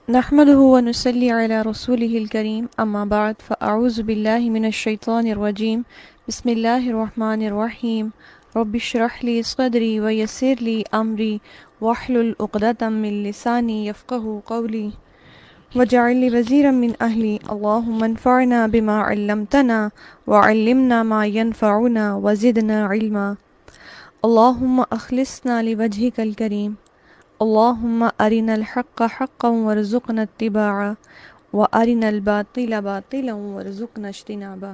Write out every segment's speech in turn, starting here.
نحمده ونصلي على رسوله الكريم أما بعد فأعوذ بالله من الشيطان الرجيم بسم الله الرحمن الرحيم رب اشرح لي صدري ويسر لي أمري واحلل عقدة من لساني يفقه قولي واجعل لي وزيرا من أهلي اللهم انفعنا بما علمتنا وعلمنا ما ينفعنا وزدنا علما اللهم أخلصنا لوجهك الكريم اللهم أرنا الحق حقا وارزقنا اتباعه وأرنا الباطل باطلا وارزقنا اجتنابه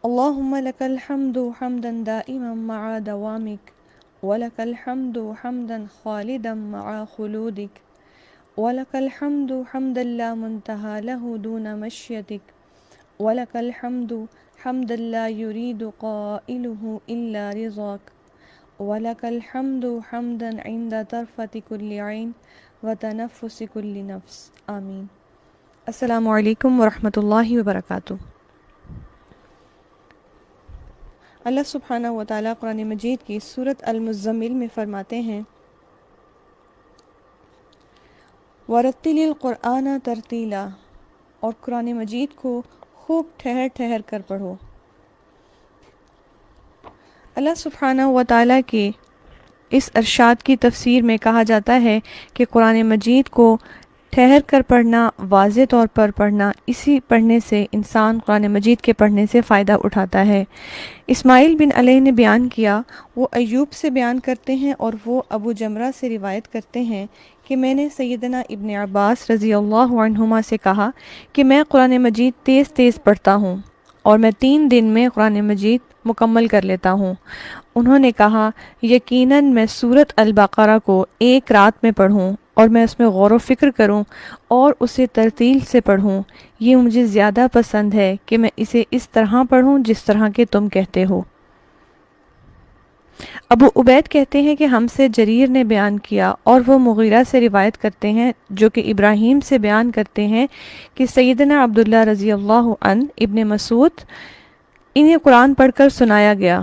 اللهم لك الحمد حمدا دائما مع دوامك ولك الحمد حمدا خالدا مع خلودك ولك الحمد حمدا لا منتهى له دون مشيتك ولك الحمد حمدا لا يريد قائله إلا رضاك وَلَكَ الْحَمْدُ حَمْدًا عِنْدَ طَرْفَةِ كُلِّ عَيْنٍ وَتَنَفُّسِ كُلِّ نَفْسٍ آمین۔ السلام علیکم ورحمۃ اللہ وبرکاتہ۔ اللہ سبحانہ و تعالیٰ قرآن مجید کی سورۃ المزمل میں فرماتے ہیں وَرَتِّلِ الْقُرْآنَ تَرْتِیلًا، اور قرآن مجید کو خوب ٹھہر ٹھہر کر پڑھو۔ اللہ سبحانہ و تعالیٰ کے اس ارشاد کی تفسیر میں کہا جاتا ہے کہ قرآن مجید کو ٹھہر کر پڑھنا، واضح طور پر پڑھنا، اسی پڑھنے سے انسان قرآن مجید کے پڑھنے سے فائدہ اٹھاتا ہے۔ اسماعیل بن علیہ نے بیان کیا، وہ ایوب سے بیان کرتے ہیں اور وہ ابو جمرہ سے روایت کرتے ہیں کہ میں نے سیدنا ابن عباس رضی اللہ عنہما سے کہا کہ میں قرآن مجید تیز تیز پڑھتا ہوں اور میں 3 دن میں قرآن مجید مکمل کر لیتا ہوں۔ انہوں نے کہا یقیناً میں سورۃ البقرہ کو ایک رات میں پڑھوں اور میں اس میں غور و فکر کروں اور اسے ترتیل سے پڑھوں، یہ مجھے زیادہ پسند ہے کہ میں اسے اس طرح پڑھوں جس طرح کہ تم کہتے ہو۔ ابو عبید کہتے ہیں کہ ہم سے جریر نے بیان کیا اور وہ مغیرہ سے روایت کرتے ہیں جو کہ ابراہیم سے بیان کرتے ہیں کہ سیدنا عبداللہ رضی اللہ عنہ ابن مسعود انہیں قرآن پڑھ کر سنایا گیا،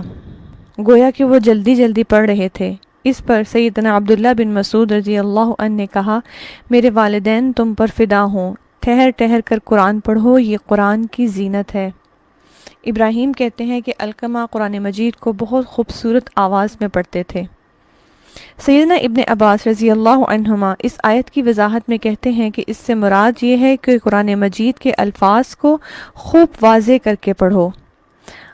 گویا کہ وہ جلدی جلدی پڑھ رہے تھے۔ اس پر سیدنا عبداللہ بن مسعود رضی اللہ عنہ نے کہا میرے والدین تم پر فدا ہوں، ٹھہر ٹھہر کر قرآن پڑھو، یہ قرآن کی زینت ہے۔ ابراہیم کہتے ہیں کہ علقمہ قرآن مجید کو بہت خوبصورت آواز میں پڑھتے تھے۔ سیدنا ابن عباس رضی اللہ عنہما اس آیت کی وضاحت میں کہتے ہیں کہ اس سے مراد یہ ہے کہ قرآن مجید کے الفاظ کو خوب واضح کر کے پڑھو۔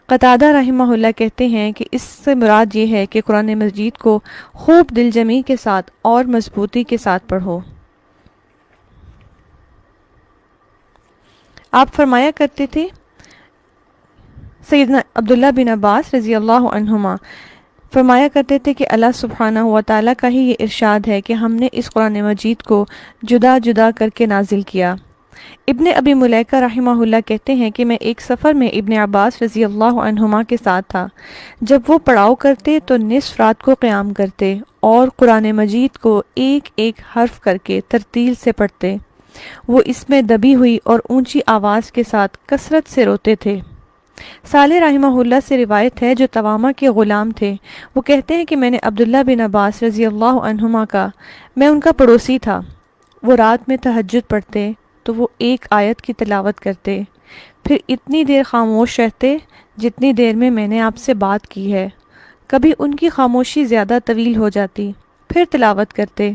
قتادہ رحمہ اللہ کہتے ہیں کہ اس سے مراد یہ ہے کہ قرآن مجید کو خوب دل جمی کے ساتھ اور مضبوطی کے ساتھ پڑھو۔ آپ فرمایا کرتے تھے، سیدنا عبداللہ بن عباس رضی اللہ عنہما فرمایا کرتے تھے کہ اللہ سبحانہ و تعالیٰ کا ہی یہ ارشاد ہے کہ ہم نے اس قرآن مجید کو جدا جدا کر کے نازل کیا۔ ابن ابی ملیکہ رحمہ اللہ کہتے ہیں کہ میں ایک سفر میں ابن عباس رضی اللہ عنہما کے ساتھ تھا، جب وہ پڑھاؤ کرتے تو نصف رات کو قیام کرتے اور قرآن مجید کو ایک ایک حرف کر کے ترتیل سے پڑھتے۔ وہ اس میں دبی ہوئی اور اونچی آواز کے ساتھ کثرت سے روتے تھے۔ صالح رحمہ اللہ سے روایت ہے جو توامہ کے غلام تھے، وہ کہتے ہیں کہ میں نے عبداللہ بن عباس رضی اللہ عنہما کا، میں ان کا پڑوسی تھا، وہ رات میں تہجد پڑھتے تو وہ ایک آیت کی تلاوت کرتے، پھر اتنی دیر خاموش رہتے جتنی دیر میں نے آپ سے بات کی ہے، کبھی ان کی خاموشی زیادہ طویل ہو جاتی، پھر تلاوت کرتے۔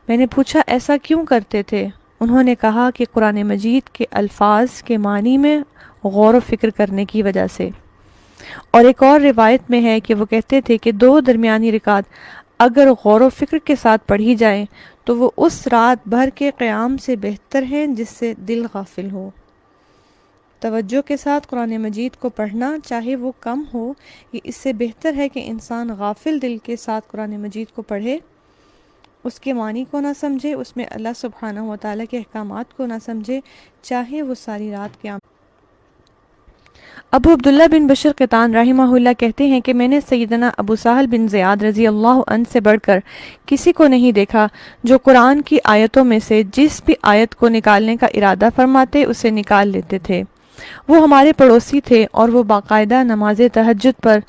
میں نے پوچھا ایسا کیوں کرتے تھے؟ انہوں نے کہا کہ قرآن مجید کے الفاظ کے معنی میں غور و فکر کرنے کی وجہ سے۔ اور ایک اور روایت میں ہے کہ وہ کہتے تھے کہ 2 درمیانی رکعت اگر غور و فکر کے ساتھ پڑھی جائیں تو وہ اس رات بھر کے قیام سے بہتر ہیں جس سے دل غافل ہو۔ توجہ کے ساتھ قرآن مجید کو پڑھنا چاہے وہ کم ہو، یہ اس سے بہتر ہے کہ انسان غافل دل کے ساتھ قرآن مجید کو پڑھے، اس کے معنی کو نہ سمجھے، اس میں اللہ سبحانہ و تعالیٰ کے احکامات کو نہ سمجھے، چاہے وہ ساری رات قیام۔ ابو عبداللہ بن بشر قطان رحمہ اللہ کہتے ہیں کہ میں نے سیدنا ابو سہل بن زیاد رضی اللہ عنہ سے بڑھ کر کسی کو نہیں دیکھا جو قرآن کی آیتوں میں سے جس بھی آیت کو نکالنے کا ارادہ فرماتے اسے نکال لیتے تھے۔ وہ ہمارے پڑوسی تھے اور وہ باقاعدہ نماز تہجد پر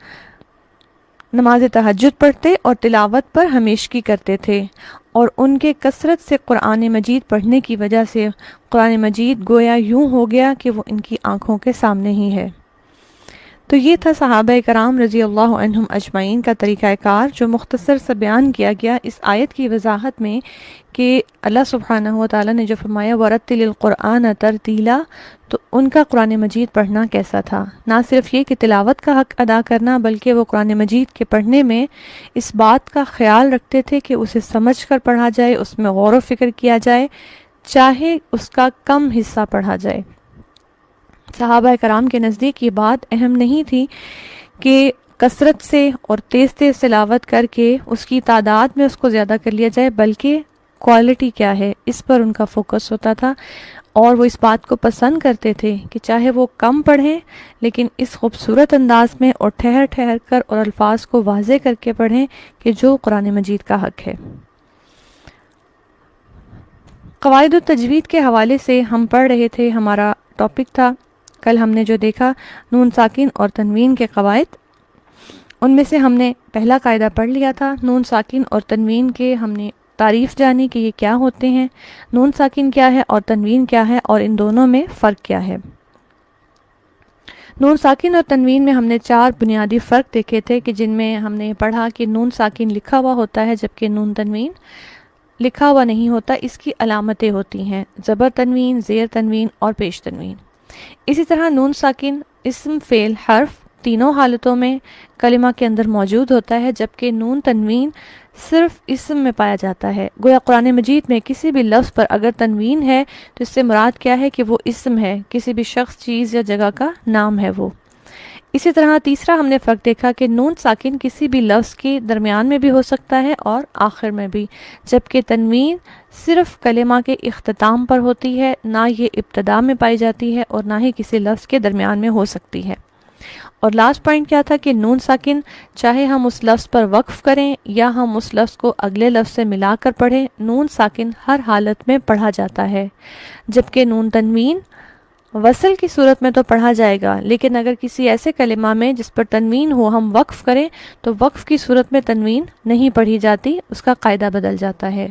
نماز تہجد پڑھتے اور تلاوت پر ہمیشگی کرتے تھے، اور ان کے کثرت سے قرآن مجید پڑھنے کی وجہ سے قرآن مجید گویا یوں ہو گیا کہ وہ ان کی آنکھوں کے سامنے ہی ہے۔ تو یہ تھا صحابہ کرام رضی اللہ عنہم اجمعین کا طریقہ کار، جو مختصر سا بیان کیا گیا اس آیت کی وضاحت میں کہ اللہ سبحانہ و تعالیٰ نے جو فرمایا وَرَتِّلِ الْقُرْآنَ تَرْتِیلًا، تو ان کا قرآن مجید پڑھنا کیسا تھا۔ نہ صرف یہ کہ تلاوت کا حق ادا کرنا، بلکہ وہ قرآن مجید کے پڑھنے میں اس بات کا خیال رکھتے تھے کہ اسے سمجھ کر پڑھا جائے، اس میں غور و فکر کیا جائے، چاہے اس کا کم حصہ پڑھا جائے۔ صحابہ کرام کے نزدیک یہ بات اہم نہیں تھی کہ کثرت سے اور تیز تیز تلاوت کر کے اس کی تعداد میں اس کو زیادہ کر لیا جائے، بلکہ کوالٹی کیا ہے اس پر ان کا فوکس ہوتا تھا، اور وہ اس بات کو پسند کرتے تھے کہ چاہے وہ کم پڑھیں لیکن اس خوبصورت انداز میں اور ٹھہر ٹھہر کر اور الفاظ کو واضح کر کے پڑھیں کہ جو قرآن مجید کا حق ہے۔ قواعد التجوید کے حوالے سے ہم پڑھ رہے تھے، ہمارا ٹاپک تھا کل ہم نے جو دیکھا نون ساکن اور تنوین کے قواعد، ان میں سے ہم نے پہلا قاعدہ پڑھ لیا تھا۔ نون ساکن اور تنوین کے ہم نے تعریف جانی کہ یہ کیا ہوتے ہیں، نون ساکن کیا ہے اور تنوین کیا ہے، اور ان دونوں میں فرق کیا ہے۔ نون ساکن اور تنوین میں ہم نے 4 بنیادی فرق دیکھے تھے، کہ جن میں ہم نے پڑھا کہ نون ساکن لکھا ہوا ہوتا ہے جبکہ نون تنوین لکھا ہوا نہیں ہوتا، اس کی علامتیں ہوتی ہیں زبر تنوین، زیر تنوین اور پیش تنوین۔ اسی طرح نون ساکن اسم، فعل، حرف تینوں حالتوں میں کلمہ کے اندر موجود ہوتا ہے، جبکہ نون تنوین صرف اسم میں پایا جاتا ہے۔ گویا قرآن مجید میں کسی بھی لفظ پر اگر تنوین ہے تو اس سے مراد کیا ہے کہ وہ اسم ہے، کسی بھی شخص، چیز یا جگہ کا نام ہے وہ۔ اسی طرح تیسرا ہم نے فرق دیکھا کہ نون ساکن کسی بھی لفظ کے درمیان میں بھی ہو سکتا ہے اور آخر میں بھی، جبکہ تنوین صرف کلمہ کے اختتام پر ہوتی ہے، نہ یہ ابتدا میں پائی جاتی ہے اور نہ ہی کسی لفظ کے درمیان میں ہو سکتی ہے۔ اور لاسٹ پوائنٹ کیا تھا کہ نون ساکن چاہے ہم اس لفظ پر وقف کریں یا ہم اس لفظ کو اگلے لفظ سے ملا کر پڑھیں، نون ساکن ہر حالت میں پڑھا جاتا ہے، جبکہ نون تنوین وصل کی صورت میں تو پڑھا جائے گا، لیکن اگر کسی ایسے کلمہ میں جس پر تنوین ہو ہم وقف کریں تو وقف کی صورت میں تنوین نہیں پڑھی جاتی، اس کا قاعدہ بدل جاتا ہے۔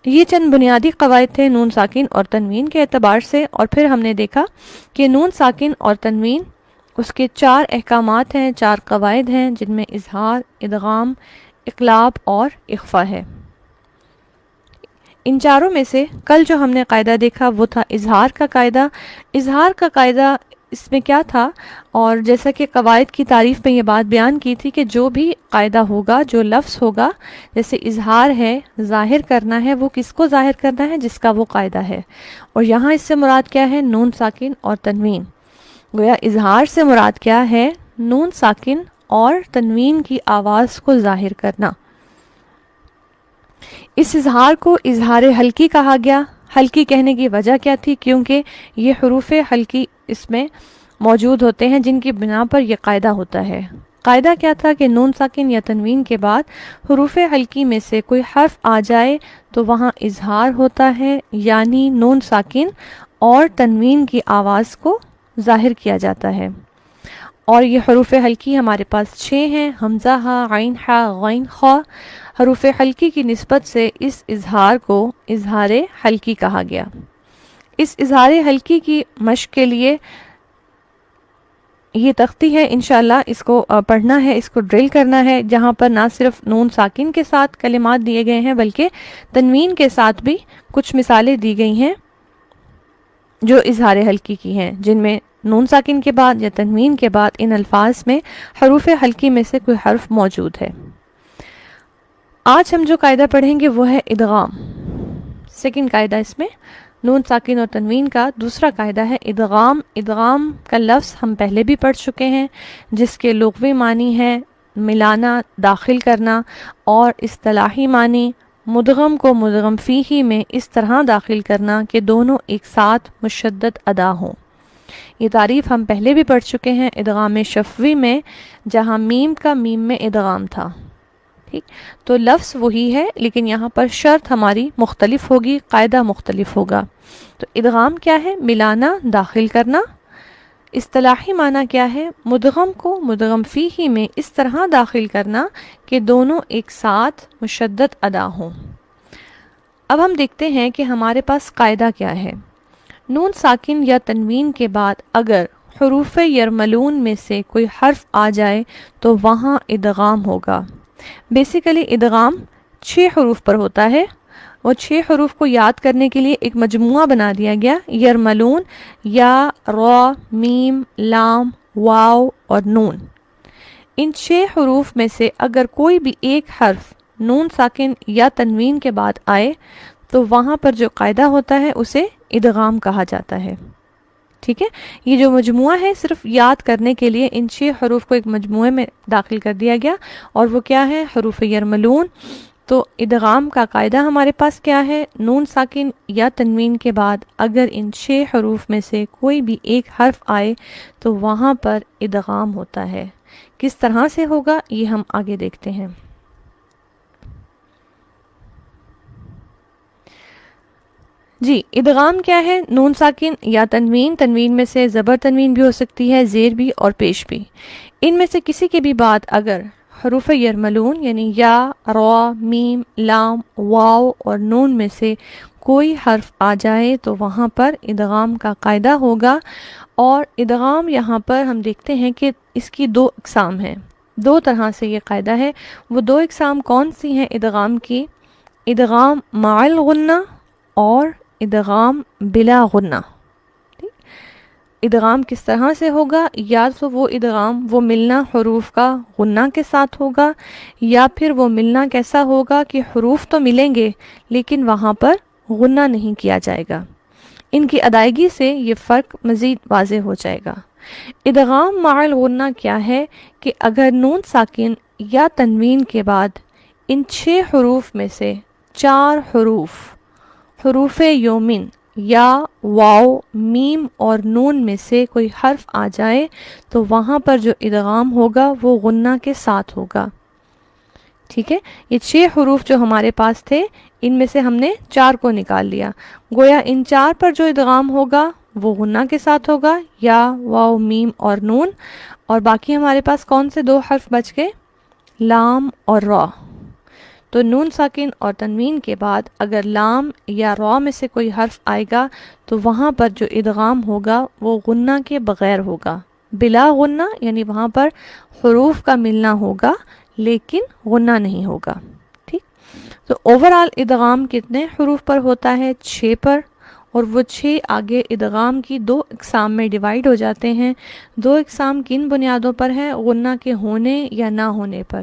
یہ چند بنیادی قواعد تھے نون ساکن اور تنوین کے اعتبار سے، اور پھر ہم نے دیکھا کہ نون ساکن اور تنوین اس کے 4 احکامات ہیں، 4 قواعد ہیں، جن میں اظہار، ادغام، اقلاب اور اخفا ہے۔ ان چاروں میں سے کل جو ہم نے قاعدہ دیکھا وہ تھا اظہار کا قاعدہ۔ اظہار کا قاعدہ اس میں کیا تھا، اور جیسا کہ قواعد کی تعریف میں یہ بات بیان کی تھی کہ جو بھی قاعدہ ہوگا، جو لفظ ہوگا، جیسے اظہار ہے، ظاہر کرنا ہے، وہ کس کو ظاہر کرنا ہے؟ جس کا وہ قاعدہ ہے، اور یہاں اس سے مراد کیا ہے؟ نون ساکن اور تنوین۔ گویا اظہار سے مراد کیا ہے؟ نون ساکن اور تنوین کی آواز کو ظاہر کرنا۔ اس اظہار کو اظہار حلقی کہا گیا۔ حلقی کہنے کی وجہ کیا تھی؟ کیونکہ یہ حروف حلقی اس میں موجود ہوتے ہیں جن کی بنا پر یہ قاعدہ ہوتا ہے۔ قاعدہ کیا تھا کہ نون ساکن یا تنوین کے بعد حروف حلقی میں سے کوئی حرف آ جائے تو وہاں اظہار ہوتا ہے، یعنی نون ساکن اور تنوین کی آواز کو ظاہر کیا جاتا ہے۔ اور یہ حروف حلقی ہمارے پاس 6 ہیں، حمزہ، ہا، عین، حا، غین، خا۔ حروف حلقی کی نسبت سے اس اظہار کو اظہار حلقی کہا گیا۔ اس اظہار حلقی کی مشق کے لیے یہ تختی ہے، انشاءاللہ اس کو پڑھنا ہے، اس کو ڈرل کرنا ہے، جہاں پر نہ صرف نون ساکن کے ساتھ کلمات دیے گئے ہیں بلکہ تنوین کے ساتھ بھی کچھ مثالیں دی گئی ہیں جو اظہار حلقی کی ہیں، جن میں نون ساکن کے بعد یا تنوین کے بعد ان الفاظ میں حروف حلقی میں سے کوئی حرف موجود ہے۔ آج ہم جو قاعدہ پڑھیں گے وہ ہے ادغام۔ سیکنڈ قاعدہ اس میں نون ساکن اور تنوین کا دوسرا قاعدہ ہے ادغام۔ ادغام کا لفظ ہم پہلے بھی پڑھ چکے ہیں، جس کے لغوی معنی ہے ملانا، داخل کرنا، اور اصطلاحی معنی مدغم کو مدغم فیہ میں اس طرح داخل کرنا کہ دونوں ایک ساتھ مشدد ادا ہوں۔ یہ تعریف ہم پہلے بھی پڑھ چکے ہیں ادغام شفوی میں، جہاں میم کا میم میں ادغام تھا۔ ٹھیک، تو لفظ وہی ہے لیکن یہاں پر شرط ہماری مختلف ہوگی، قاعدہ مختلف ہوگا۔ تو ادغام کیا ہے؟ ملانا، داخل کرنا، اصطلاحی معنی کیا ہے؟ مدغم کو مدغم فیہ میں اس طرح داخل کرنا کہ دونوں ایک ساتھ مشدد ادا ہوں۔ اب ہم دیکھتے ہیں کہ ہمارے پاس قاعدہ کیا ہے۔ نون ساکن یا تنوین کے بعد اگر حروف یرملون میں سے کوئی حرف آ جائے تو وہاں ادغام ہوگا۔ بیسیکلی ادغام 6 حروف پر ہوتا ہے، اور 6 حروف کو یاد کرنے کے لیے ایک مجموعہ بنا دیا گیا، یرملون، یا، را، میم، لام، واو اور نون۔ ان 6 حروف میں سے اگر کوئی بھی ایک حرف نون ساکن یا تنوین کے بعد آئے تو وہاں پر جو قاعدہ ہوتا ہے اسے ادغام کہا جاتا ہے۔ ٹھیک ہے، یہ جو مجموعہ ہے صرف یاد کرنے کے لیے ان 6 حروف کو ایک مجموعے میں داخل کر دیا گیا، اور وہ کیا ہے؟ حروف یرملون۔ تو ادغام کا قاعدہ ہمارے پاس کیا ہے؟ نون ساکن یا تنوین کے بعد اگر ان 6 حروف میں سے کوئی بھی ایک حرف آئے تو وہاں پر ادغام ہوتا ہے۔ کس طرح سے ہوگا یہ ہم آگے دیکھتے ہیں۔ جی، ادغام کیا ہے؟ نون ساکن یا تنوین، تنوین میں سے زبر تنوین بھی ہو سکتی ہے، زیر بھی اور پیش بھی، ان میں سے کسی کے بھی بعد اگر حروف یرملون یعنی یا، را، میم، لام، واو اور نون میں سے کوئی حرف آ جائے تو وہاں پر ادغام کا قاعدہ ہوگا۔ اور ادغام یہاں پر ہم دیکھتے ہیں کہ اس کی 2 اقسام ہیں، 2 طرح سے یہ قاعدہ ہے۔ وہ 2 اقسام کون سی ہیں ادغام کی؟ ادغام مع الغنہ اور ادغام بلا غنہ۔ ادغام کس طرح سے ہوگا؟ یا تو وہ ادغام وہ ملنا حروف کا غنہ کے ساتھ ہوگا، یا پھر وہ ملنا کیسا ہوگا کہ حروف تو ملیں گے لیکن وہاں پر غنہ نہیں کیا جائے گا۔ ان کی ادائیگی سے یہ فرق مزید واضح ہو جائے گا۔ ادغام مع الغنہ کیا ہے کہ اگر نون ساکن یا تنوین کے بعد ان 6 حروف میں سے 4 حروف یومن یا، واو، میم اور نون میں سے کوئی حرف آ جائے تو وہاں پر جو ادغام ہوگا وہ غنہ کے ساتھ ہوگا۔ ٹھیک ہے، یہ 6 حروف جو ہمارے پاس تھے ان میں سے ہم نے 4 کو نکال لیا، گویا ان 4 پر جو ادغام ہوگا وہ غنہ کے ساتھ ہوگا، یا، واو، میم اور نون، اور باقی ہمارے پاس کون سے 2 حرف بچ گئے؟ لام اور را۔ تو نون ساکن اور تنوین کے بعد اگر لام یا را میں سے کوئی حرف آئے گا تو وہاں پر جو ادغام ہوگا وہ غنہ کے بغیر ہوگا، بلا غنہ، یعنی وہاں پر حروف کا ملنا ہوگا لیکن غنہ نہیں ہوگا۔ ٹھیک، تو اوورآل ادغام کتنے حروف پر ہوتا ہے؟ 6 پر، اور وہ 6 آگے ادغام کی 2 اقسام میں ڈیوائیڈ ہو جاتے ہیں۔ 2 اقسام کن بنیادوں پر ہیں؟ غنہ کے ہونے یا نہ ہونے پر۔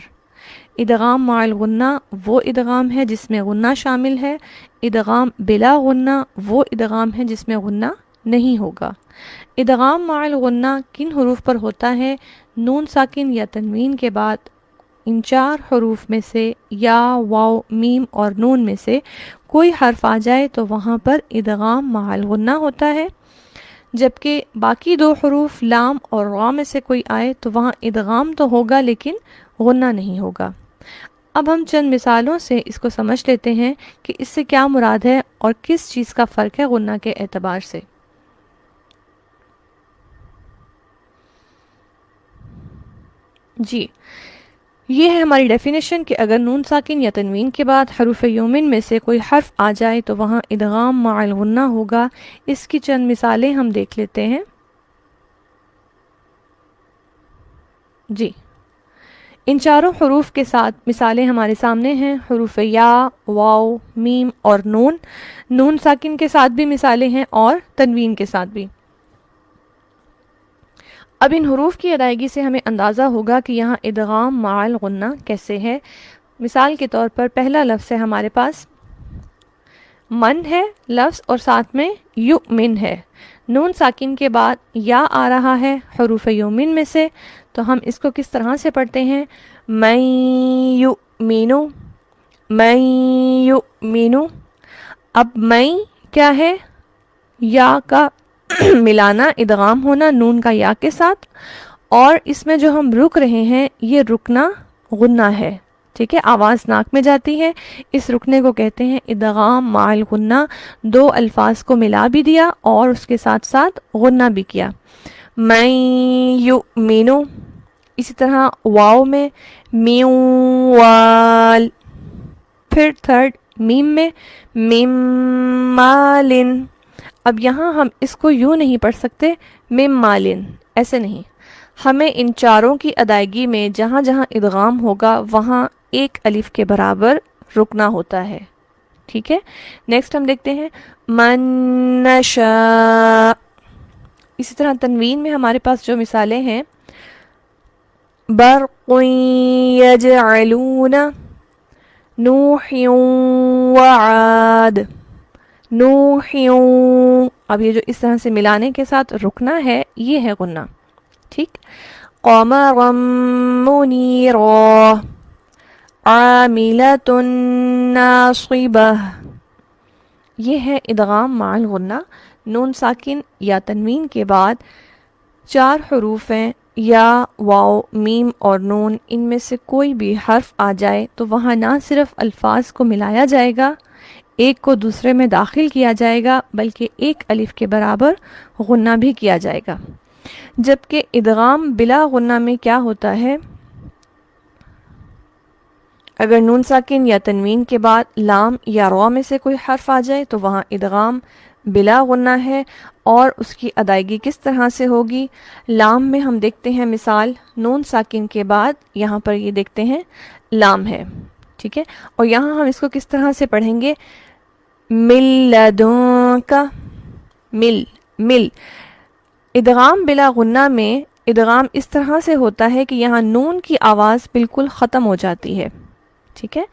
ادغام مع الغنہ وہ ادغام ہے جس میں غنہ شامل ہے، ادغام بلا غنہ وہ ادغام ہے جس میں غنہ نہیں ہوگا۔ ادغام مع الغنہ کن حروف پر ہوتا ہے؟ نون ساکن یا تنوین کے بعد ان 4 حروف میں سے یا، واو، میم اور نون میں سے کوئی حرف آ جائے تو وہاں پر ادغام مع الغنہ ہوتا ہے، جبکہ باقی 2 حروف لام اور را میں سے کوئی آئے تو وہاں ادغام تو ہوگا لیکن غنہ نہیں ہوگا۔ اب ہم چند مثالوں سے اس کو سمجھ لیتے ہیں کہ اس سے کیا مراد ہے اور کس چیز کا فرق ہے غنہ کے اعتبار سے۔ جی، یہ ہے ہماری ڈیفینیشن کہ اگر نون ساکن یا تنوین کے بعد حروف یومن میں سے کوئی حرف آ جائے تو وہاں ادغام مع الغنہ ہوگا۔ اس کی چند مثالیں ہم دیکھ لیتے ہیں۔ جی، ان 4 حروف کے ساتھ مثالیں ہمارے سامنے ہیں، حروف یا، واو، میم اور نون۔ نون ساکن کے ساتھ بھی مثالیں ہیں اور تنوین کے ساتھ بھی۔ اب ان حروف کی ادائیگی سے ہمیں اندازہ ہوگا کہ یہاں ادغام مع الغنہ کیسے ہے۔ مثال کے طور پر پہلا لفظ ہے ہمارے پاس من ہے لفظ، اور ساتھ میں یؤمن ہے۔ نون ساکن کے بعد یا آ رہا ہے حروف یومن میں سے، تو ہم اس کو کس طرح سے پڑھتے ہیں؟ من یؤمنو، من یؤمنو۔ اب من کیا ہے؟ یا کا ملانا، ادغام ہونا نون کا یا کے ساتھ، اور اس میں جو ہم رک رہے ہیں یہ رکنا غنہ ہے۔ ٹھیک ہے، آواز ناک میں جاتی ہے، اس رکنے کو کہتے ہیں ادغام مع الغنہ۔ 2 الفاظ کو ملا بھی دیا اور اس کے ساتھ ساتھ غنہ بھی کیا۔ من یؤمنو، اسی طرح واو میں میوال، پھر تھرڈ میم میں ممالن. اب یہاں ہم اس کو یوں نہیں پڑھ سکتے ممالن، ایسے نہیں، ہمیں ان چاروں کی ادائیگی میں جہاں جہاں ادغام ہوگا وہاں ایک الف کے برابر رکنا ہوتا ہے. ٹھیک ہے، نیکسٹ ہم دیکھتے ہیں من نشاء. اسی طرح تنوین میں ہمارے پاس جو مثالیں ہیں برق یجعلون، نوح وعاد، نوح. اب یہ جو اس طرح سے ملانے کے ساتھ رکنا ہے یہ ہے غنہ. ٹھیک، قمرا منیرا، عاملۃ ناصبہ، یہ ہے ادغام مع الغنہ. نون ساکن یا تنوین کے بعد 4 حروف ہیں، یا واو میم اور نون، ان میں سے کوئی بھی حرف آ جائے تو وہاں نہ صرف الفاظ کو ملایا جائے گا، ایک کو دوسرے میں داخل کیا جائے گا، بلکہ ایک الف کے برابر غنہ بھی کیا جائے گا. جبکہ ادغام بلا غنہ میں کیا ہوتا ہے، اگر نون ساکن یا تنوین کے بعد لام یا را میں سے کوئی حرف آ جائے تو وہاں ادغام بلا غنہ ہے. اور اس کی ادائیگی کس طرح سے ہوگی، لام میں ہم دیکھتے ہیں مثال، نون ساکن کے بعد یہاں پر یہ دیکھتے ہیں لام ہے. ٹھیک ہے، اور یہاں ہم اس کو کس طرح سے پڑھیں گے، مل لدن کا، مل مل. ادغام بلا غنہ میں ادغام اس طرح سے ہوتا ہے کہ یہاں نون کی آواز بالکل ختم ہو جاتی ہے. ٹھیک ہے،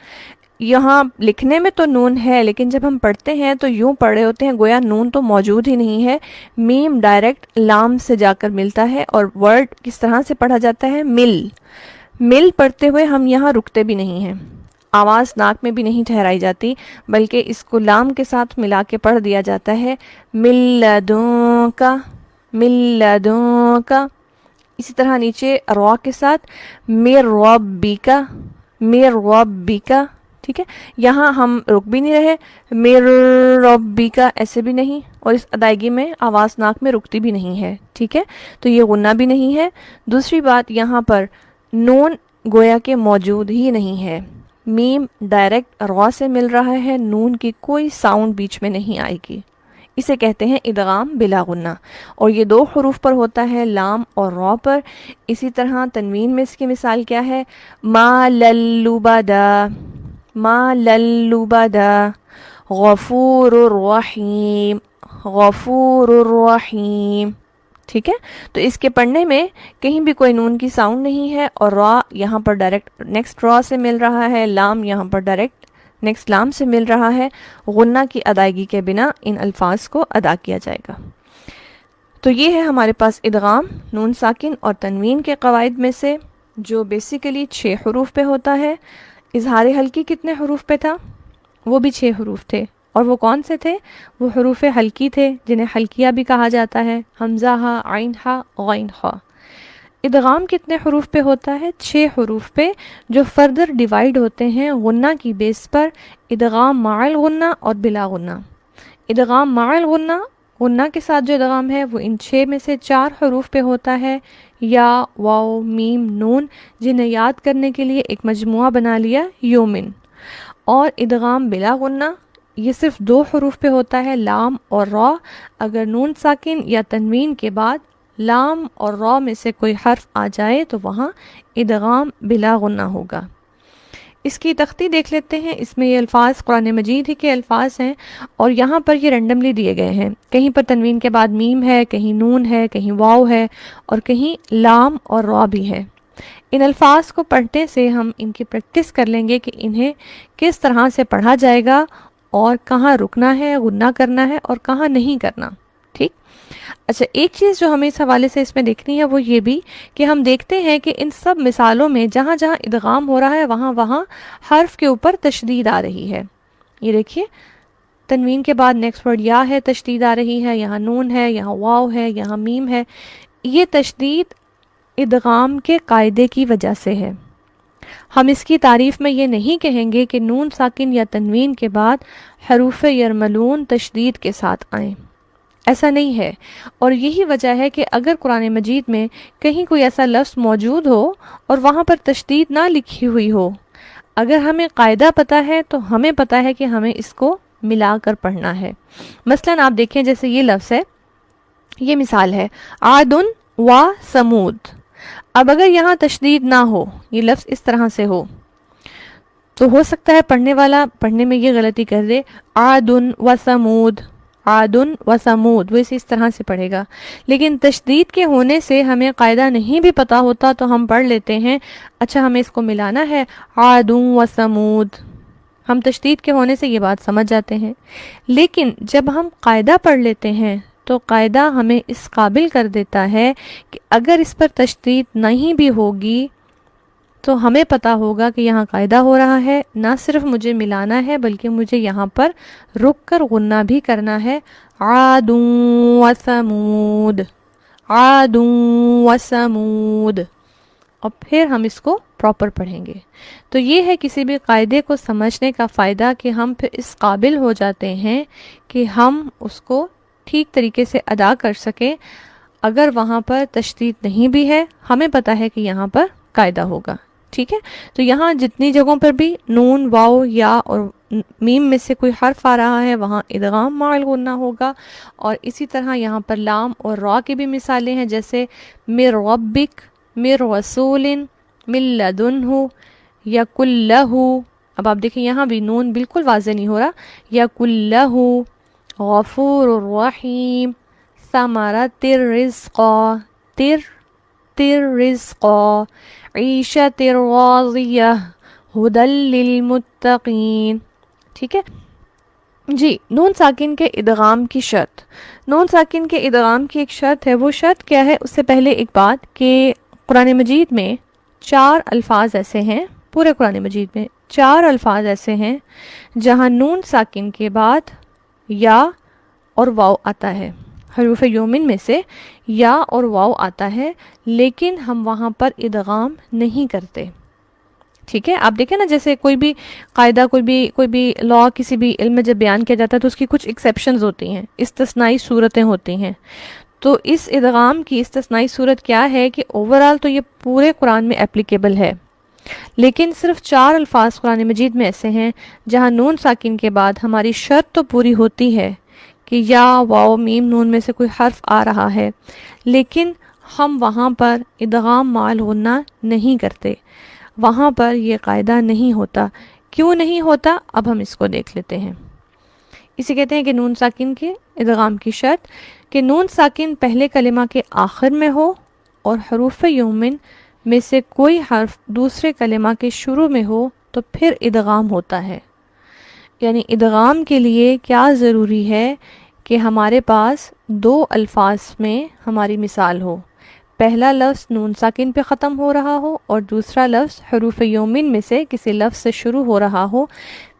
یہاں لکھنے میں تو نون ہے لیکن جب ہم پڑھتے ہیں تو یوں پڑھ رہے ہوتے ہیں گویا نون تو موجود ہی نہیں ہے، میم ڈائریکٹ لام سے جا کر ملتا ہے. اور ورڈ کس طرح سے پڑھا جاتا ہے، مل. مل پڑھتے ہوئے ہم یہاں رکتے بھی نہیں ہیں، آواز ناک میں بھی نہیں ٹھہرائی جاتی، بلکہ اس کو لام کے ساتھ ملا کے پڑھ دیا جاتا ہے، مل لدن کا، مل لدن کا. اسی طرح نیچے را کے ساتھ میر ربک، میر ربک. ٹھیک ہے، یہاں ہم رک بھی نہیں رہے، میر ربک ایسے بھی نہیں، اور اس ادائیگی میں آواز ناک میں رکتی بھی نہیں ہے. ٹھیک ہے، تو یہ غنہ بھی نہیں ہے. دوسری بات، یہاں پر نون گویا کہ موجود ہی نہیں ہے، میم ڈائریکٹ را سے مل رہا ہے، نون کی کوئی ساؤنڈ بیچ میں نہیں آئے گی. اسے کہتے ہیں ادغام بلا غنہ، اور یہ 2 حروف پر ہوتا ہے، لام اور را پر. اسی طرح تنوین میں اس کی مثال کیا ہے، ما للبدا، ما للبدا، غفور الرحیم، غفور الرحیم. ٹھیک ہے، تو اس کے پڑھنے میں کہیں بھی کوئی نون کی ساؤنڈ نہیں ہے، اور را یہاں پر ڈائریکٹ نیکسٹ را سے مل رہا ہے، لام یہاں پر ڈائریکٹ نیکسٹ لام سے مل رہا ہے. غنہ کی ادائیگی کے بنا ان الفاظ کو ادا کیا جائے گا. تو یہ ہے ہمارے پاس ادغام نون ساکن اور تنوین کے قواعد میں سے، جو بیسیکلی 6 حروف پہ ہوتا ہے. اظہار حلقی کتنے حروف پہ تھا، وہ بھی 6 حروف تھے، اور وہ کون سے تھے، وہ حروف حلقی تھے جنہیں حلقیہ بھی کہا جاتا ہے، حمزہ ہا، عین ہا، غین ہا. ادغام کتنے حروف پہ ہوتا ہے، 6 حروف پہ، جو فردر ڈیوائیڈ ہوتے ہیں غنہ کی بیس پر، ادغام مع الغنہ اور بلا غنہ. ادغام مع الغنہ، غنہ کے ساتھ جو ادغام ہے وہ ان 6 میں سے 4 حروف پہ ہوتا ہے، یا واو میم نون، جنہیں یاد کرنے کے لیے ایک مجموعہ بنا لیا یومن. اور ادغام بلا غنہ یہ صرف 2 حروف پہ ہوتا ہے، لام اور را. اگر نون ساکن یا تنوین کے بعد لام اور را میں سے کوئی حرف آ جائے تو وہاں ادغام بلا غنہ ہوگا. اس کی تختی دیکھ لیتے ہیں. اس میں یہ الفاظ قرآن مجید ہی کے الفاظ ہیں، اور یہاں پر یہ رینڈملی دیے گئے ہیں. کہیں پر تنوین کے بعد میم ہے، کہیں نون ہے، کہیں واو ہے، اور کہیں لام اور را بھی ہے. ان الفاظ کو پڑھنے سے ہم ان کی پریکٹس کر لیں گے کہ انہیں کس طرح سے پڑھا جائے گا، اور کہاں رکنا ہے، غنہ کرنا ہے، اور کہاں نہیں کرنا. ٹھیک، اچھا، ایک چیز جو ہمیں اس حوالے سے اس میں دیکھنی ہے وہ یہ بھی کہ ہم دیکھتے ہیں کہ ان سب مثالوں میں جہاں جہاں ادغام ہو رہا ہے وہاں وہاں حرف کے اوپر تشدید آ رہی ہے. یہ دیکھیے، تنوین کے بعد نیکسٹ ورڈ یا ہے، تشدید آ رہی ہے، یہاں نون ہے، یہاں واو ہے، یہاں میم ہے. یہ تشدید ادغام کے قاعدے کی وجہ سے ہے. ہم اس کی تعریف میں یہ نہیں کہیں گے کہ نون ساکن یا تنوین کے بعد حروف یرملون تشدید کے ساتھ آئیں. ایسا نہیں ہے۔ اور یہی وجہ ہے کہ اگر قرآن مجید میں کہیں کوئی ایسا لفظ موجود ہو اور وہاں پر تشدید نہ لکھی ہوئی ہو، اگر ہمیں قاعدہ پتہ ہے تو ہمیں پتہ ہے کہ ہمیں اس کو ملا کر پڑھنا ہے۔ مثلا آپ دیکھیں جیسے یہ لفظ ہے، یہ مثال ہے عاد و سمود۔ اب اگر یہاں تشدید نہ ہو، یہ لفظ اس طرح سے تو ہو سکتا ہے پڑھنے والا پڑھنے میں یہ غلطی کر دے عاد و سمود، عاد و سمود، وہ اس طرح سے پڑھے گا۔ لیکن تشدید کے ہونے سے ہمیں قاعدہ نہیں بھی پتہ ہوتا تو ہم پڑھ لیتے ہیں اچھا ہمیں اس کو ملانا ہے عاد و سمود، ہم تشدید کے ہونے سے یہ بات سمجھ جاتے ہیں۔ لیکن جب ہم قاعدہ پڑھ لیتے ہیں تو قاعدہ ہمیں اس قابل کر دیتا ہے کہ اگر اس پر تشدید نہیں بھی ہوگی تو ہمیں پتہ ہوگا کہ یہاں قاعدہ ہو رہا ہے، نہ صرف مجھے ملانا ہے بلکہ مجھے یہاں پر رک کر غنہ بھی کرنا ہے، عاد و ثمود، عاد و ثمود، اور پھر ہم اس کو پراپر پڑھیں گے۔ تو یہ ہے کسی بھی قاعدے کو سمجھنے کا فائدہ کہ ہم پھر اس قابل ہو جاتے ہیں کہ ہم اس کو ٹھیک طریقے سے ادا کر سکیں۔ اگر وہاں پر تشدید نہیں بھی ہے ہمیں پتہ ہے کہ یہاں پر قاعدہ ہوگا، ٹھیک ہے۔ تو یہاں جتنی جگہوں پر بھی نون، واو، یا اور میم میں سے کوئی حرف آ رہا ہے وہاں ادغام مع الغنہ ہوگا، اور اسی طرح یہاں پر لام اور را کی بھی مثالیں ہیں، جیسے من ربک، من رسول، من لدنہ، یکن لہ۔ اب آپ دیکھیں یہاں بھی نون بالکل واضح نہیں ہو رہا، یکن لہ غفور الرحیم، ثمرۃ الرزق، تر رزق، عیشت راضیہ، ہدی للمتقین، ٹھیک ہے جی۔ نون ساکن کے ادغام کی شرط، نون ساکن کے ادغام کی ایک شرط ہے، وہ شرط کیا ہے؟ اس سے پہلے ایک بات کہ قرآن مجید میں 4 الفاظ ایسے ہیں، پورے قرآن مجید میں 4 الفاظ ایسے ہیں جہاں نون ساکن کے بعد یا اور واو آتا ہے، حروف یومن میں سے یا اور واو آتا ہے، لیکن ہم وہاں پر ادغام نہیں کرتے، ٹھیک ہے۔ آپ دیکھیں نا جیسے کوئی بھی قاعدہ، کوئی بھی لا کسی بھی علم میں جب بیان کیا جاتا ہے تو اس کی کچھ ایکسیپشنز ہوتی ہیں، استثنائی صورتیں ہوتی ہیں۔ تو اس ادغام کی استثنائی صورت کیا ہے کہ اوورال تو یہ پورے قرآن میں اپلیکیبل ہے، لیکن صرف 4 الفاظ قرآن مجید میں ایسے ہیں جہاں نون ساکن کے بعد ہماری شرط تو پوری ہوتی ہے کہ یا واو میم نون میں سے کوئی حرف آ رہا ہے، لیکن ہم وہاں پر ادغام مع الغنہ نہیں کرتے، وہاں پر یہ قاعدہ نہیں ہوتا۔ کیوں نہیں ہوتا؟ اب ہم اس کو دیکھ لیتے ہیں۔ اسے کہتے ہیں کہ نون ساکن کے ادغام کی شرط کہ نون ساکن پہلے کلمہ کے آخر میں ہو اور حروف یومن میں سے کوئی حرف دوسرے کلمہ کے شروع میں ہو تو پھر ادغام ہوتا ہے۔ یعنی ادغام کے لیے کیا ضروری ہے کہ ہمارے پاس 2 الفاظ میں ہماری مثال ہو، پہلا لفظ نون ساکن پہ ختم ہو رہا ہو اور دوسرا لفظ حروف یومن میں سے کسی لفظ سے شروع ہو رہا ہو،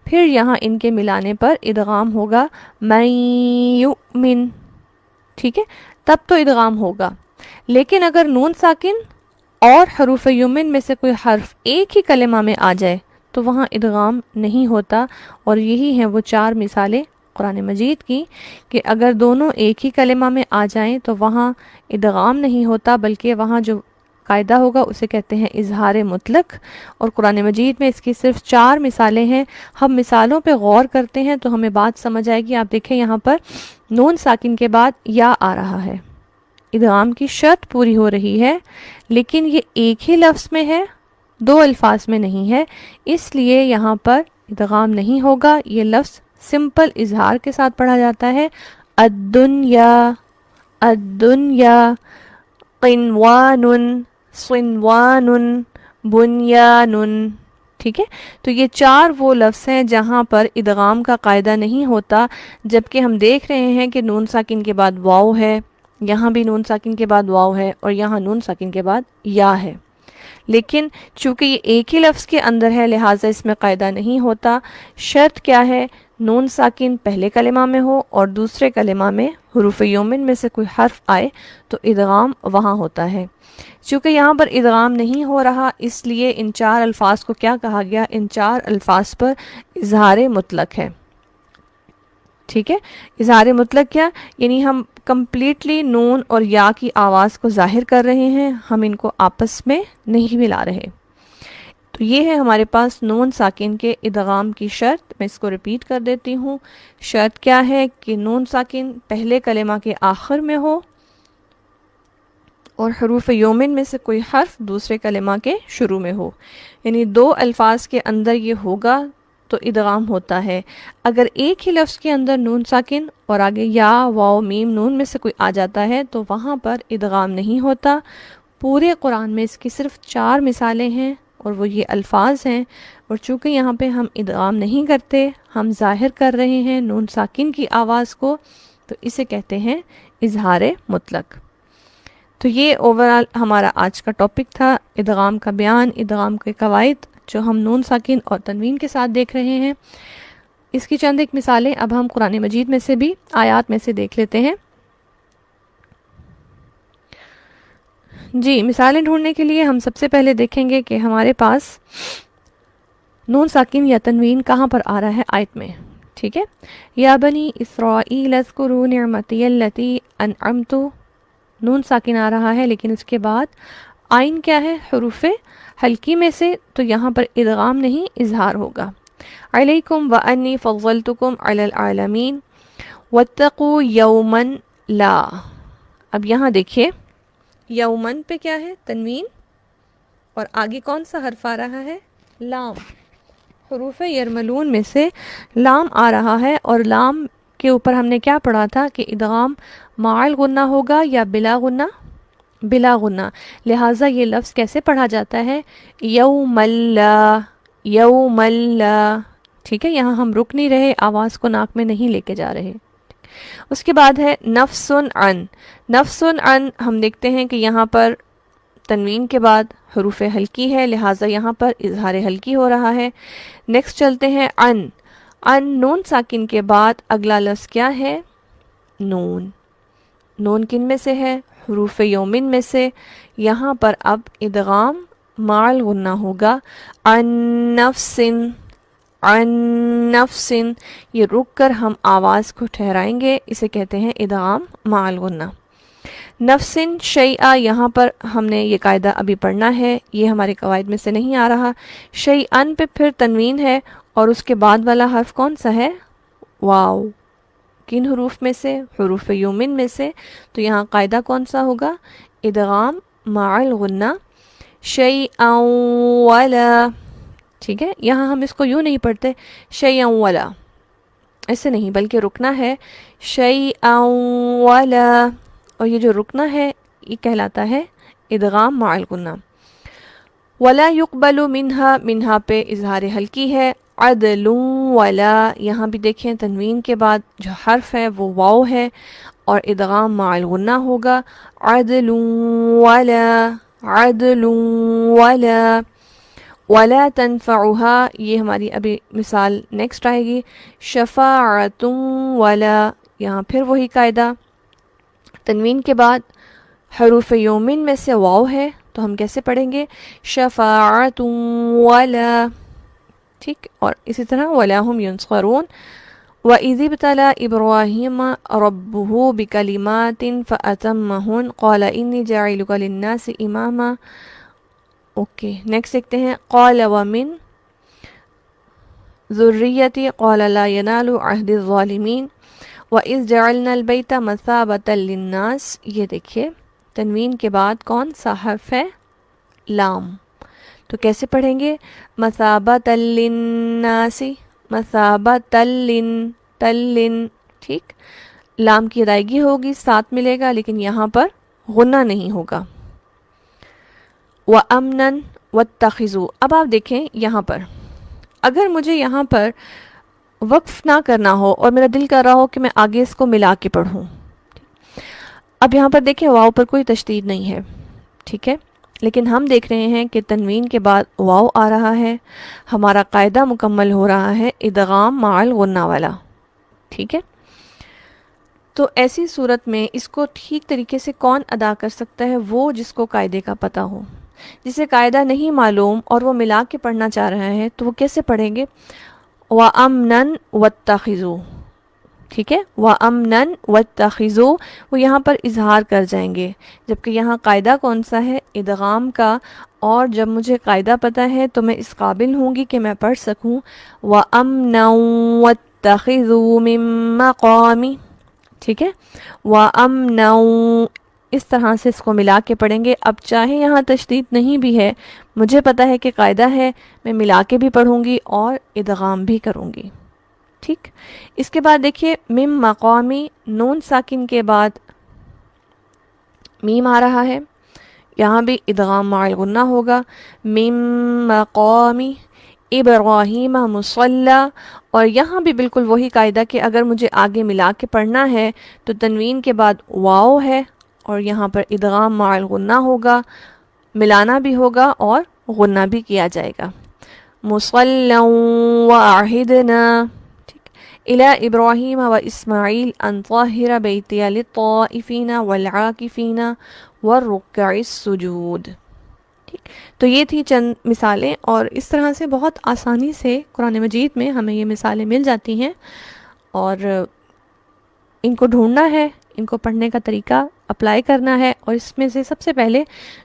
پھر یہاں ان کے ملانے پر ادغام ہوگا من یؤمن، ٹھیک ہے، تب تو ادغام ہوگا۔ لیکن اگر نون ساکن اور حروف یومن میں سے کوئی حرف ایک ہی کلمہ میں آ جائے تو وہاں ادغام نہیں ہوتا، اور یہی ہیں وہ 4 مثالیں قرآن مجید کی کہ اگر دونوں ایک ہی کلمہ میں آ جائیں تو وہاں ادغام نہیں ہوتا، بلکہ وہاں جو قاعدہ ہوگا اسے کہتے ہیں اظہار مطلق، اور قرآن مجید میں اس کی صرف 4 مثالیں ہیں۔ ہم مثالوں پہ غور کرتے ہیں تو ہمیں بات سمجھ آئے گی۔ آپ دیکھیں یہاں پر نون ساکن کے بعد یا آ رہا ہے، ادغام کی شرط پوری ہو رہی ہے، لیکن یہ ایک ہی لفظ میں ہے، 2 الفاظ میں نہیں ہے، اس لیے یہاں پر ادغام نہیں ہوگا۔ یہ لفظ سمپل اظہار کے ساتھ پڑھا جاتا ہے، الدنیا، الدنیا، قنوان، صنوان، بنیان، ٹھیک ہے۔ تو یہ 4 وہ لفظ ہیں جہاں پر ادغام کا قاعدہ نہیں ہوتا، جبکہ ہم دیکھ رہے ہیں کہ نون ساکن کے بعد واو ہے، یہاں بھی نون ساکن کے بعد واو ہے، اور یہاں نون ساکن کے بعد یا ہے، لیکن چونکہ یہ ایک ہی لفظ کے اندر ہے لہٰذا اس میں قاعدہ نہیں ہوتا۔ شرط کیا ہے؟ نون ساکن پہلے کلمہ میں ہو اور دوسرے کلمہ میں حروف یومن میں سے کوئی حرف آئے تو ادغام وہاں ہوتا ہے۔ چونکہ یہاں پر ادغام نہیں ہو رہا اس لیے ان 4 الفاظ کو کیا کہا گیا؟ ان 4 الفاظ پر اظہار مطلق ہے۔ ٹھیک ہے. اظہار مطلق کیا یعنی ہم کمپلیٹلی نون اور یا کی آواز کو ظاہر کر رہے ہیں، ہم ان کو آپس میں نہیں ملا رہے. تو یہ ہے ہمارے پاس نون ساکن کے ادغام کی شرط. میں اس کو ریپیٹ کر دیتی ہوں. شرط کیا ہے کہ نون ساکن پہلے کلمہ کے آخر میں ہو اور حروف یومن میں سے کوئی حرف دوسرے کلمہ کے شروع میں ہو، یعنی دو الفاظ کے اندر یہ ہوگا تو ادغام ہوتا ہے. اگر ایک ہی لفظ کے اندر نون ساکن اور آگے یا واو میم نون میں سے کوئی آ جاتا ہے تو وہاں پر ادغام نہیں ہوتا. پورے قرآن میں اس کی صرف 4 مثالیں ہیں اور وہ یہ الفاظ ہیں، اور چونکہ یہاں پہ ہم ادغام نہیں کرتے، ہم ظاہر کر رہے ہیں نون ساکن کی آواز کو، تو اسے کہتے ہیں اظہار مطلق. تو یہ اوورال ہمارا آج کا ٹاپک تھا، ادغام کا بیان، ادغام کے قواعد جو ہم نون ساکن اور تنوین کے ساتھ دیکھ رہے ہیں. اس کی چند ایک مثالیں اب ہم قرآن مجید میں سے بھی آیات میں سے دیکھ لیتے ہیں. جی، مثالیں ڈھونڈنے کے لیے ہم سب سے پہلے دیکھیں گے کہ ہمارے پاس نون ساکن یا تنوین کہاں پر آ رہا ہے آیت میں. ٹھیک ہے، یا بنی اسرائیل اذکروا نعمتی التی انعمت، نون ساکن آ رہا ہے لیکن اس کے بعد آئین کیا ہے، حروف حلقی میں سے، تو یہاں پر ادغام نہیں اظہار ہوگا. علیکم وانی فضلتکم علی العالمین واتقوا یوما لا. اب یہاں دیکھیے یومن پہ کیا ہے، تنوین، اور آگے کون سا حرف آ رہا ہے، لام. حروف یرملون میں سے لام آ رہا ہے، اور لام کے اوپر ہم نے کیا پڑھا تھا کہ ادغام مع غنہ ہوگا یا بلا غنہ، بلا غنہ. لہٰذا یہ لفظ کیسے پڑھا جاتا ہے، یوم اللہ، یوم اللہ. ٹھیک ہے، یہاں ہم رک نہیں رہے، آواز کو ناک میں نہیں لے کے جا رہے. اس کے بعد ہے نفس عن. نفس عن ہم دیکھتے ہیں کہ یہاں پر تنوین کے بعد حروف حلقی ہے، لہٰذا یہاں پر اظہار حلقی ہو رہا ہے. نیکسٹ چلتے ہیں ان. ان نون ساکن کے بعد اگلا لفظ کیا ہے، نون. نون کن میں سے ہے، حروف یومن میں سے. یہاں پر اب ادغام مع الغنہ ہوگا. عن نفس، عن نفس، یہ رک کر ہم آواز کو ٹھہرائیں گے، اسے کہتے ہیں ادغام مع الغنہ. نفس شیئا، یہاں پر ہم نے یہ قاعدہ ابھی پڑھنا ہے، یہ ہمارے قواعد میں سے نہیں آ رہا. شیئن پہ پھر تنوین ہے اور اس کے بعد والا حرف کون سا ہے، واو. کن حروف میں سے، حروف یومن میں سے. تو یہاں قاعدہ کون سا ہوگا، ادغام مع الغنہ. شیئا ولا. ٹھیک ہے، یہاں ہم اس کو یوں نہیں پڑھتے شیئا ولا، ایسے نہیں، بلکہ رکنا ہے شیئا ولا، اور یہ جو رکنا ہے یہ کہلاتا ہے ادغام مع الغنہ. ولا يقبل منها، منها پہ اظہار حلقی ہے. عدل ولا، یہاں بھی دیکھیں تنوین کے بعد جو حرف ہے وہ واو ہے اور ادغام مع الغنہ ہوگا. عدل ولا، عدل ولا. ولا تنفعها، یہ ہماری ابھی مثال نیکسٹ آئے گی. شفاعت ولا، یہاں پھر وہی قاعدہ، تنوین کے بعد حروف یومن میں سے واو ہے تو ہم کیسے پڑھیں گے، شفاعت ولا. ٹھیک، اور اسی طرح ولا هم ينصرون. وَإِذِ ابْتَلَى إِبْرَاهِيمَ رَبُّهُ بِكَلِمَاتٍ فَأَتَمَّهُنَّ قَالَ إِنِّي جَاعِلُكَ لِلنَّاسِ إِمَامًا. اوکے، نیکسٹ دیکھتے ہیں. قَالَ وَمِن ذُرِّيَّتِي قَالَ لَا يَنَالُ عَهْدِ الظَّالِمِينَ وَإِذْ جَعَلْنَا الْبَيْتَ مَثَابَةً لِلنَّاسِ. یہ دیکھیے تنوین کے بعد کون سا حرف ہے، لام. تو کیسے پڑھیں گے، مثابۃ للناس، مثابۃ تلن. ٹھیک، لام کی ادائیگی ہوگی، ساتھ ملے گا، لیکن یہاں پر غنہ نہیں ہوگا. وَأَمْنًا وَاتَّخِذُوا. اب آپ دیکھیں یہاں پر اگر مجھے یہاں پر وقف نہ کرنا ہو اور میرا دل کر رہا ہو کہ میں آگے اس کو ملا کے پڑھوں، اب یہاں پر دیکھیں واو پر کوئی تشدید نہیں ہے. ٹھیک ہے، لیکن ہم دیکھ رہے ہیں کہ تنوین کے بعد واو آ رہا ہے، ہمارا قاعدہ مکمل ہو رہا ہے ادغام مع الغنہ والا. ٹھیک ہے، تو ایسی صورت میں اس کو ٹھیک طریقے سے کون ادا کر سکتا ہے، وہ جس کو قاعدے کا پتہ ہو. جسے قاعدہ نہیں معلوم اور وہ ملا کے پڑھنا چاہ رہا ہے تو وہ کیسے پڑھیں گے، وَأَمْنًا وَاتَّخِذُوا. ٹھیک ہے. وَأَمْنًا وَاتَّخِذُوا وہ یہاں پر اظہار کر جائیں گے، جبکہ یہاں قاعدہ کون سا ہے؟ ادغام کا. اور جب مجھے قاعدہ پتہ ہے تو میں اس قابل ہوں گی کہ میں پڑھ سکوں وَأَمْنًا وَاتَّخِذُوا مِن مَّقَامِ. ٹھیک ہے. وَأَمْنًا اس طرح سے اس کو ملا کے پڑھیں گے. اب چاہے یہاں تشدید نہیں بھی ہے، مجھے پتہ ہے کہ قاعدہ ہے، میں ملا کے بھی پڑھوں گی اور ادغام بھی کروں گی. ٹھیک. اس کے بعد دیکھیے مم مقامی، نون ساکن کے بعد میم آ رہا ہے، یہاں بھی ادغام مع الغنہ ہوگا. مم مقامی ابراہیم مصلی، اور یہاں بھی بالکل وہی قاعدہ کہ اگر مجھے آگے ملا کے پڑھنا ہے تو تنوین کے بعد واو ہے اور یہاں پر ادغام مع الغنہ ہوگا، ملانا بھی ہوگا اور غنہ بھی کیا جائے گا. مصلی وعہدنا إلى إبراهيم وإسماعيل أن طهر بيتي للطائفين والعاكفين والركع السجود. تو یہ تھی چند مثالیں، اور اس طرح سے بہت آسانی سے قرآن مجید میں ہمیں یہ مثالیں مل جاتی ہیں، اور ان کو ڈھونڈنا ہے، ان کو پڑھنے کا طریقہ اپلائی کرنا ہے. اور اس میں سے سب سے پہلے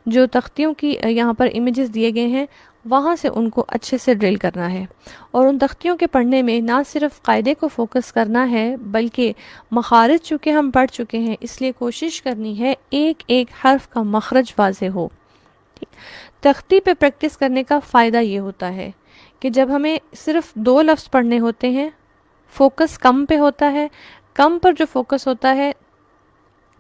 جو تختیوں کی یہاں پر امیجز دیے گئے ہیں وہاں سے ان کو اچھے سے ڈرل کرنا ہے، اور ان تختیوں کے پڑھنے میں نہ صرف قاعدے کو فوکس کرنا ہے بلکہ مخارج چونکہ ہم پڑھ چکے ہیں اس لیے کوشش کرنی ہے ایک ایک حرف کا مخرج واضح ہو. تختی پہ پریکٹس کرنے کا فائدہ یہ ہوتا ہے کہ جب ہمیں صرف 2 لفظ پڑھنے ہوتے ہیں، فوکس کم پہ ہوتا ہے. کم پر جو فوکس ہوتا ہے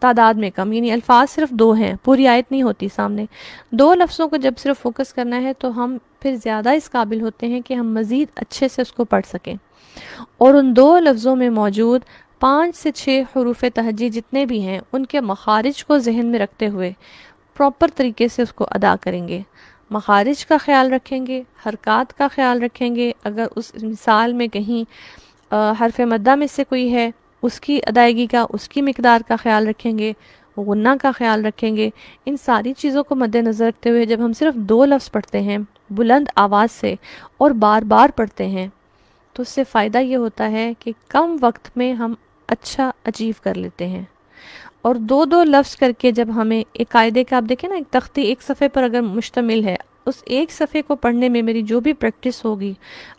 تعداد میں کم، یعنی الفاظ صرف 2 ہیں، پوری آیت نہیں ہوتی سامنے. 2 لفظوں کو جب صرف فوکس کرنا ہے تو ہم پھر زیادہ اس قابل ہوتے ہیں کہ ہم مزید اچھے سے اس کو پڑھ سکیں، اور ان 2 لفظوں میں موجود 5 سے 6 حروف تہجی جتنے بھی ہیں ان کے مخارج کو ذہن میں رکھتے ہوئے پراپر طریقے سے اس کو ادا کریں گے. مخارج کا خیال رکھیں گے، حرکات کا خیال رکھیں گے، اگر اس مثال میں کہیں حرف مدہ میں سے کوئی ہے اس کی ادائیگی کا، اس کی مقدار کا خیال رکھیں گے، غنہ کا خیال رکھیں گے. ان ساری چیزوں کو مد نظر رکھتے ہوئے جب ہم صرف 2 لفظ پڑھتے ہیں بلند آواز سے اور بار بار پڑھتے ہیں تو اس سے فائدہ یہ ہوتا ہے کہ کم وقت میں ہم اچھا اچیو کر لیتے ہیں. اور 2 لفظ کر کے جب ہمیں ایک قاعدے کا، آپ دیکھیں نا، ایک تختی ایک صفحے پر اگر مشتمل ہے، اس ایک صفحے کو پڑھنے میں میری جو بھی پریکٹس ہوگی،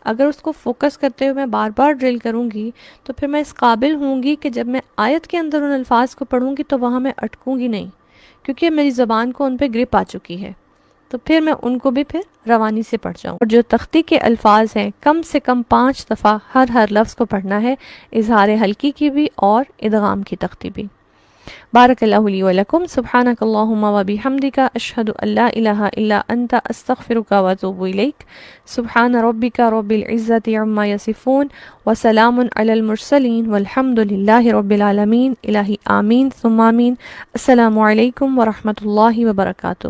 اگر اس کو فوکس کرتے ہوئے میں بار بار ڈرل کروں گی تو پھر میں اس قابل ہوں گی کہ جب میں آیت کے اندر ان الفاظ کو پڑھوں گی تو وہاں میں اٹکوں گی نہیں، کیونکہ میری زبان کو ان پہ گرپ آ چکی ہے، تو پھر میں ان کو بھی پھر روانی سے پڑھ جاؤں. اور جو تختی کے الفاظ ہیں کم سے کم 5 دفعہ ہر لفظ کو پڑھنا ہے، اظہار حلقی کی بھی اور ادغام کی تختی بھی. بارک اللہ لی ولکم. سبحانک اللہم و بحمدک، اشہد ان لا الہ الا انت، استغفرک و اتوب الیک. سبحان ربک رب العزت عما یصفون وسلام علی المرسلین والحمد للہ رب العالمین. الہی آمین ثم آمین. السلام علیکم ورحمۃ اللہ وبرکاتہ.